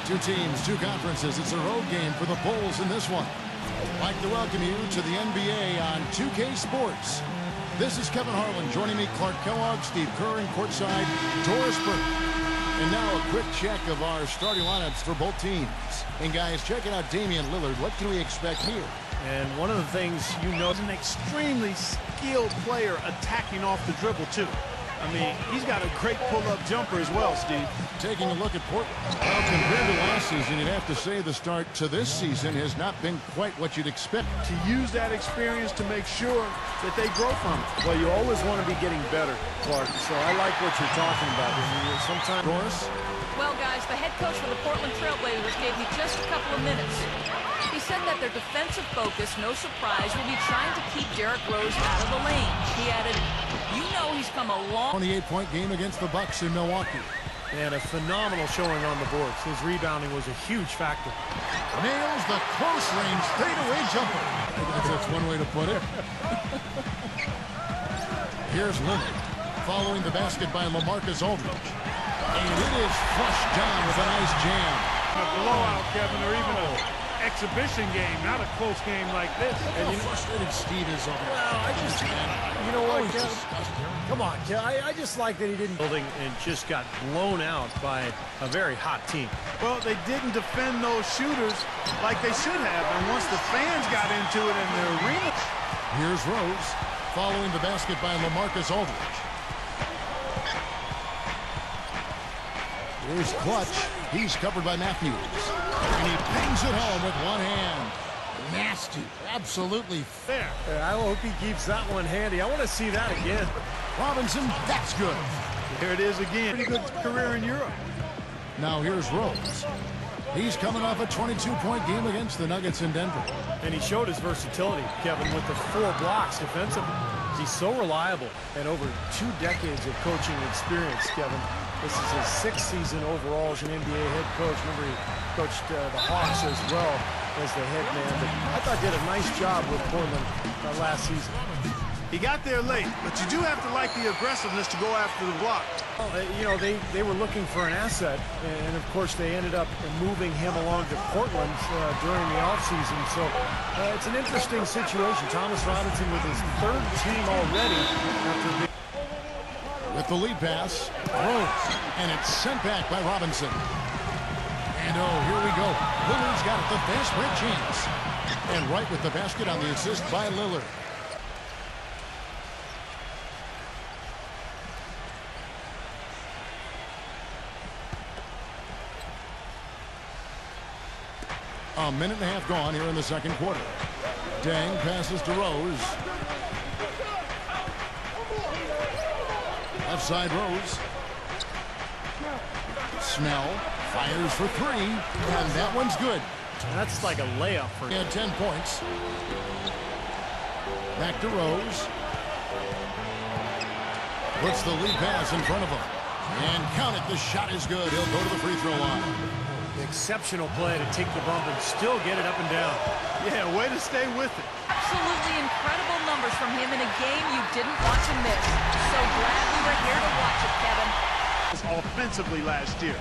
Two teams, two conferences. It's a road game for the Bulls in this one. I'd like to welcome you to the NBA on 2K Sports. This is Kevin Harlan. Joining me, Clark Kellogg, Steve Kerr, and courtside, Doris Burke. And now a quick check of our starting lineups for both teams. And guys, checking out Damian Lillard. What can we expect here? And one of the things you know is an extremely skilled player attacking off the dribble, too. I mean, he's got a great pull-up jumper as well, Steve. Taking a look at Portland. Well, compared to last season, you'd have to say the start to this season has not been quite what you'd expect. To use that experience to make sure that they grow from it. Well, you always want to be getting better, Clark. So I like what you're talking about. Sometimes, Doris? Well, guys, the head coach for the Portland Trailblazers gave me just a couple of minutes. He said that their defensive focus, no surprise, will be trying to keep Derrick Rose out of the lane. He added, you know he's come a long 28-point game against the Bucks in Milwaukee. And a phenomenal showing on the boards. His rebounding was a huge factor. Nails the close-range fadeaway jumper. That's one way to put it. Here's Lillard, following the basket by LaMarcus Aldridge. And it is flushed down with a nice jam. A blowout, Kevin, or even an exhibition game, not a close game like this. And you know, frustrated Steve is over. Well, you know what, come on, I just like that he didn't building and just got blown out by a very hot team. Well, they didn't defend those shooters like they should have, and once the fans got into it in the arena. Here's Rose, following the basket by LaMarcus Aldridge. Here's Clutch. He's covered by Matthews. And he bangs it home with one hand. Nasty. Absolutely fair. I hope he keeps that one handy. I want to see that again. Robinson, that's good. There it is again. Pretty good career in Europe. Now here's Rose. He's coming off a 22-point game against the Nuggets in Denver. And he showed his versatility, Kevin, with the 4 blocks defensively. He's so reliable, and over 2 decades of coaching experience, Kevin. This is his 6th season overall as an NBA head coach. Remember, he coached the Hawks as well as the head man. But I thought he did a nice job with Portland last season. He got there late, but you do have to like the aggressiveness to go after the block. Well, you know, they were looking for an asset, and of course they ended up moving him along to Portland during the offseason. So it's an interesting situation. Thomas Robinson with his 3rd team already after with the lead pass, Rose, and it's sent back by Robinson. And oh, here we go. Lillard's got the fast break chance. And right with the basket on the assist by Lillard. A minute and a half gone here in the second quarter. Deng passes to Rose. Left side Rose. Snell fires for 3, and that one's good. That's like a layup for him. He had 10 points. Back to Rose. Puts the lead pass in front of him. And count it, the shot is good. He'll go to the free throw line. Exceptional play to take the bump and still get it up and down. Yeah, way to stay with it. Absolutely incredible numbers from him in a game you didn't want to miss. So glad we were here to watch it, Kevin. Offensively last year.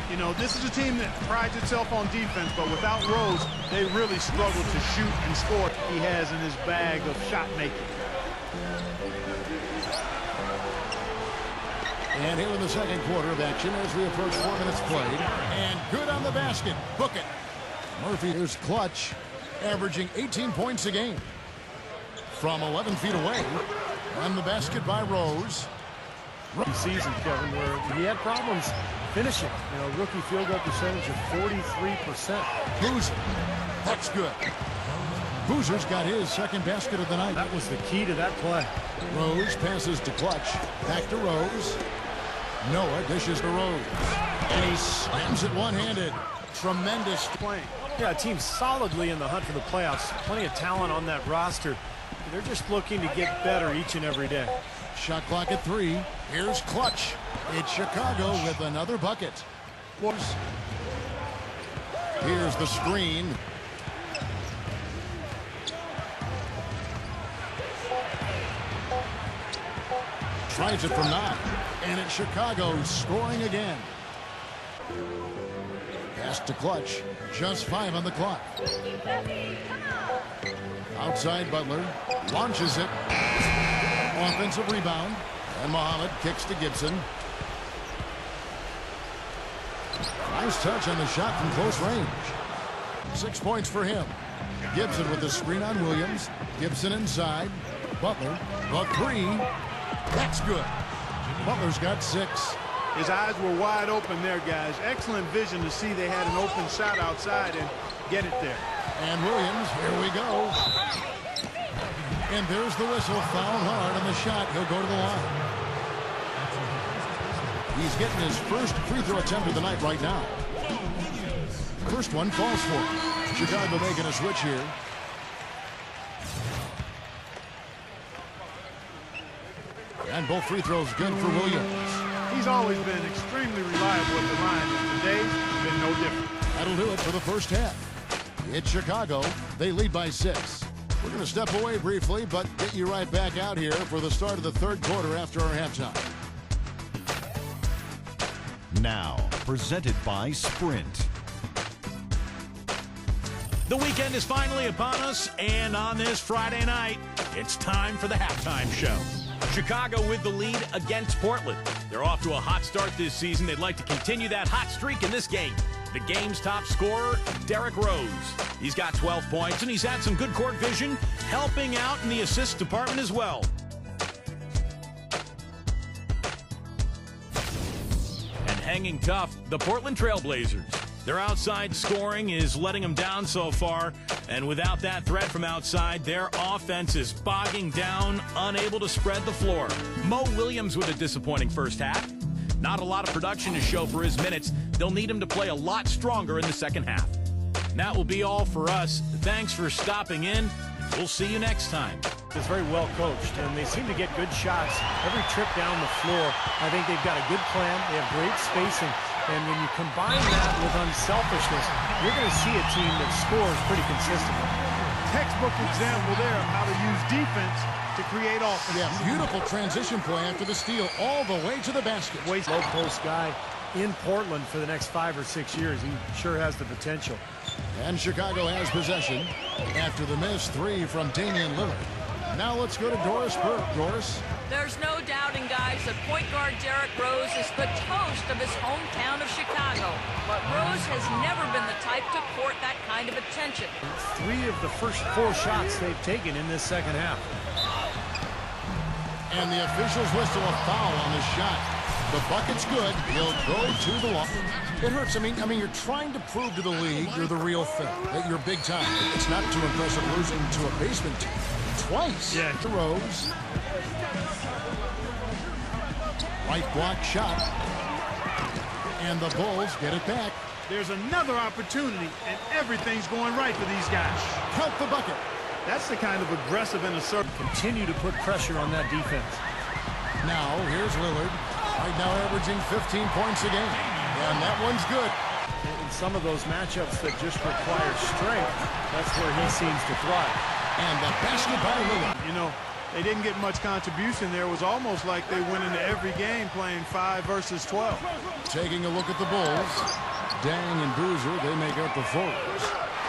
You know, this is a team that prides itself on defense, but without Rose, they really struggle to shoot and score. He has in his bag of shot making. And here in the second quarter of action as we approach 4 minutes played. And good on the basket. Book it. Murphy is Clutch, averaging 18 points a game. From 11 feet away. On the basket by Rose. Season, Kevin, where he had problems finishing. You know, rookie field goal percentage of 43%. Boozer. That's good. Boozer's got his second basket of the night. That was the key to that play. Rose passes to Clutch. Back to Rose. Noah dishes to Rose. And he slams it one-handed. Tremendous play. Yeah, a team solidly in the hunt for the playoffs. Plenty of talent on that roster. They're just looking to get better each and every day. Shot clock at 3. Here's Clutch. It's Chicago with another bucket. Here's the screen. Tries it from 9. And it's Chicago scoring again. Pass to Clutch. Just 5 on the clock. Outside Butler. Launches it. Offensive rebound. And Muhammad kicks to Gibson. Nice touch on the shot from close range. 6 points for him. Gibson with the screen on Williams. Gibson inside. Butler. The 3. That's good. Butler's got 6. His eyes were wide open there, guys. Excellent vision to see they had an open shot outside and get it there. And Williams, here we go. And there's the whistle. Foul hard on the shot. He'll go to the line. He's getting his first free throw attempt of the night right now. First one falls for him. Chicago making a switch here. And both free throws good for Williams. He's always been extremely reliable at the line, and today's been no different. That'll do it for the first half. It's Chicago. They lead by 6. We're going to step away briefly, but get you right back out here for the start of the third quarter after our halftime. Now, presented by Sprint. The weekend is finally upon us, and on this Friday night, it's time for the halftime show. Chicago with the lead against Portland. They're off to a hot start this season. They'd like to continue that hot streak in this game. The game's top scorer, Derrick Rose. He's got 12 points, and he's had some good court vision, helping out in the assist department as well. And hanging tough, the Portland Trail Blazers. Their outside scoring is letting them down so far, and without that threat from outside, their offense is bogging down, unable to spread the floor. Mo Williams with a disappointing first half. Not a lot of production to show for his minutes. They'll need him to play a lot stronger in the second half. And that will be all for us. Thanks for stopping in. We'll see you next time. It's very well coached, and they seem to get good shots every trip down the floor. I think they've got a good plan. They have great spacing. And when you combine that with unselfishness, you're going to see a team that scores pretty consistently. Textbook example there of how to use defense to create offense. Yeah, beautiful transition play after the steal all the way to the basket. Low post guy in Portland for the next 5 or 6 years. He sure has the potential. And Chicago has possession after the missed 3 from Damian Lillard. Now let's go to Doris Burke. Doris? There's no doubting, guys, that point guard Derrick Rose is the toast of his hometown of Chicago. But Rose has never been the type to court that kind of attention. 3 of the first 4 shots they've taken in this second half. And the officials whistle a foul on the shot. The bucket's good. He'll go to the line. It hurts. I mean, you're trying to prove to the league you're the real thing, that you're big time. It's not too impressive losing to a basement team twice. Yeah. To Rose. Right block shot. And the Bulls get it back. There's another opportunity, and everything's going right for these guys. Count the bucket. That's the kind of aggressive and assertive. Continue to put pressure on that defense. Now, here's Lillard. Right now averaging 15 points a game. And that one's good. In some of those matchups that just require strength, that's where he seems to thrive. And the basket by Lillard. You know, they didn't get much contribution there. It was almost like they went into every game playing 5 versus 12. Taking a look at the Bulls. Dang and Boozer, they make up the forwards.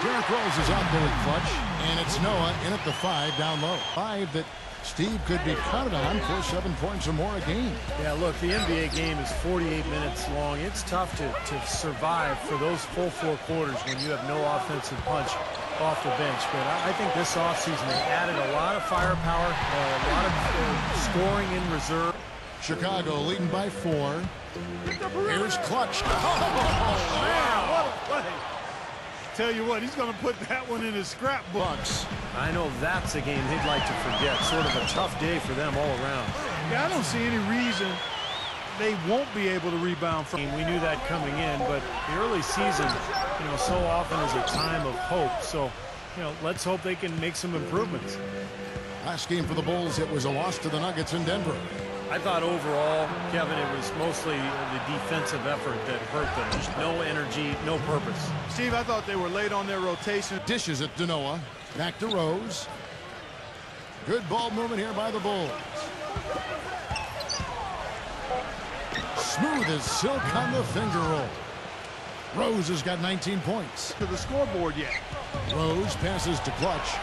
Derrick Rose is out there with Clutch, and it's Noah in at the 5 down low. 5 that Steve could be counted on for 7 points or more a game. Yeah, look, the NBA game is 48 minutes long. It's tough to survive for those full 4 quarters when you have no offensive punch off the bench. But I think this offseason they added a lot of firepower, a lot of scoring in reserve. Chicago leading by 4. Here's Clutch. Oh, man, what a play. Tell you what, he's going to put that one in his scrapbooks. I know that's a game he'd like to forget. Sort of a tough day for them all around. Yeah, I don't see any reason they won't be able to rebound from. We knew that coming in, but the early season, so often is a time of hope. So, let's hope they can make some improvements. Last game for the Bulls, it was a loss to the Nuggets in Denver. I thought overall, Kevin, it was mostly the defensive effort that hurt them. Just no energy, no purpose. Steve, I thought they were late on their rotation. Dishes it to Noah. Back to Rose. Good ball movement here by the Bulls. Smooth as silk on the finger roll. Rose has got 19 points. To the scoreboard yet. Rose passes to Clutch.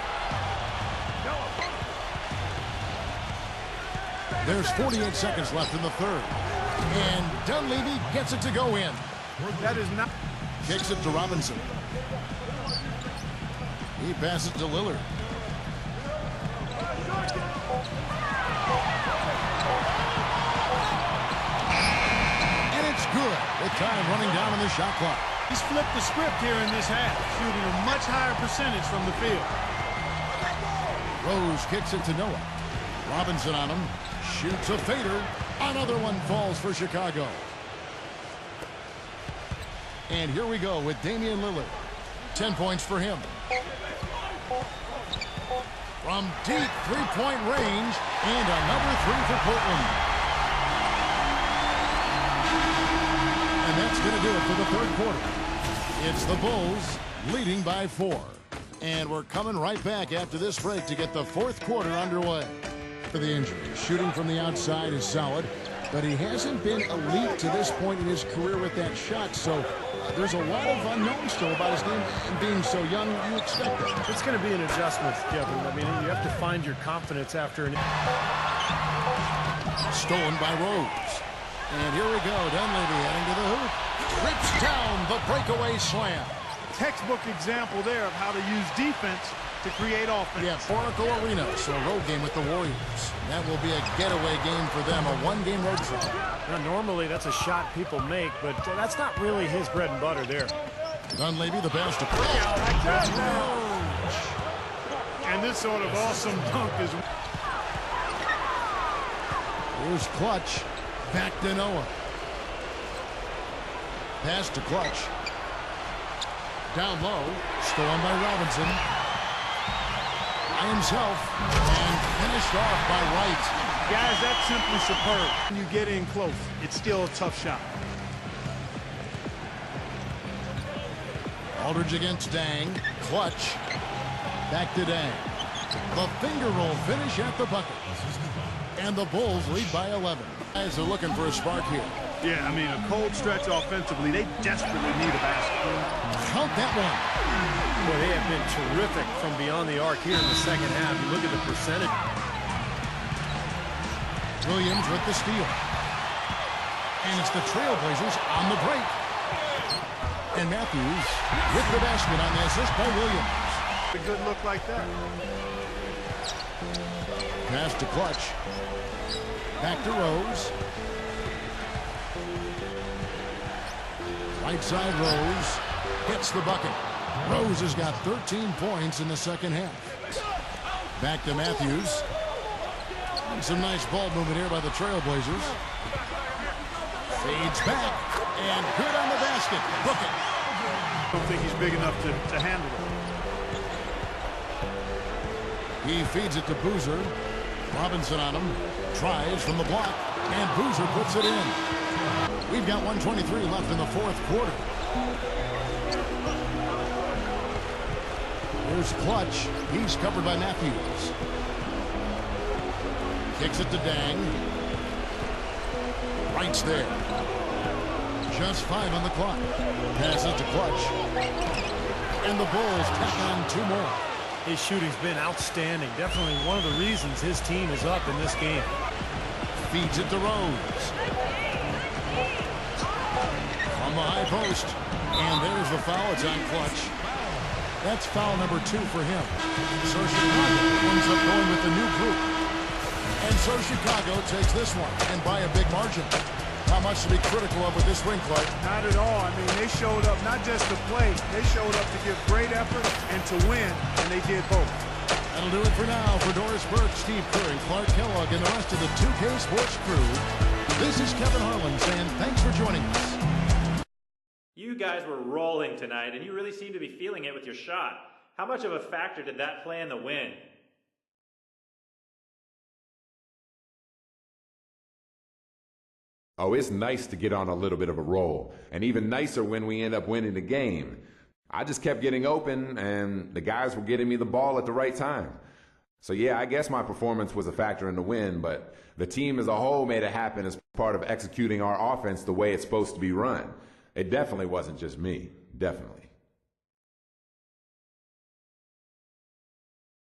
There's 48 seconds left in the third. And Dunleavy gets it to go in. That is not. Kicks it to Robinson. He passes to Lillard. And it's good with time running down on the shot clock. He's flipped the script here in this half, shooting a much higher percentage from the field. Rose kicks it to Noah. Robinson on him. Shoots a fader. Another one falls for Chicago. And here we go with Damian Lillard. 10 points for him. From deep three-point range, and another three for Portland. And that's going to do it for the third quarter. It's the Bulls leading by 4. And we're coming right back after this break to get the fourth quarter underway. For the injury, shooting from the outside is solid, but he hasn't been elite to this point in his career with that shot, so there's a lot of unknowns still about his game, and being so young, you expect that. It's going to be an adjustment, Kevin. I mean, you have to find your confidence after an... Stolen by Rose. And here we go, Dunleavy heading to the hoop. Rips down the breakaway slam. Textbook example there of how to use defense to create offense. Yeah, Oracle Arena, so a road game with the Warriors. That will be a getaway game for them, a one-game road trip. Now, normally, that's a shot people make, but that's not really his bread and butter there. Dunleavy, the pass to Clutch. And this sort of awesome dunk is... Here's Clutch. Back to Noah. Pass to Clutch. Down low. Stolen by Robinson. By himself. And finished off by Wright. Guys, that's simply superb. When you get in close, it's still a tough shot. Aldridge against Dang. Clutch. Back to Dang. The finger roll finish at the bucket. And the Bulls lead by 11. Guys are looking for a spark here. Yeah, I mean, a cold stretch offensively. They desperately need a basket. Count that one. Boy, they have been terrific from beyond the arc here in the second half. You look at the percentage. Williams with the steal. And it's the Trailblazers on the break. And Matthews with the basket on the assist by Williams. A good look like that. Pass to Clutch. Back to Rose. Right side Rose. Hits the bucket. Rose has got 13 points in the second half. Back to Matthews. And some nice ball movement here by the Trailblazers. Fades back. And good on the basket. Book it. I don't think he's big enough to handle it. He feeds it to Boozer. Robinson on him. Tries from the block. And Boozer puts it in. We've got 1:23 left in the fourth quarter. Here's Clutch. He's covered by Matthews. Kicks it to Dang. Wright's there. Just 5 on the clock. Passes to Clutch. And the Bulls tack on 2 more. His shooting's been outstanding. Definitely one of the reasons his team is up in this game. Feeds it to Rose. On the high post. And there's the foul. It's on Clutch. That's foul number 2 for him. So Chicago ends up going with the new group. And so Chicago takes this one, and by a big margin. How much to be critical of with this win, Clark? Not at all. I mean, they showed up not just to play. They showed up to give great effort and to win, and they did both. That'll do it for now. For Doris Burke, Steve Kerr, and Clark Kellogg, and the rest of the 2K Sports crew, this is Kevin Harlan saying thanks for joining us. You guys were rolling tonight, and you really seem to be feeling it with your shot. How much of a factor did that play in the win? Oh, it's nice to get on a little bit of a roll, and even nicer when we end up winning the game. I just kept getting open, and the guys were getting me the ball at the right time. So yeah, I guess my performance was a factor in the win, but the team as a whole made it happen as part of executing our offense the way it's supposed to be run. It definitely wasn't just me, definitely.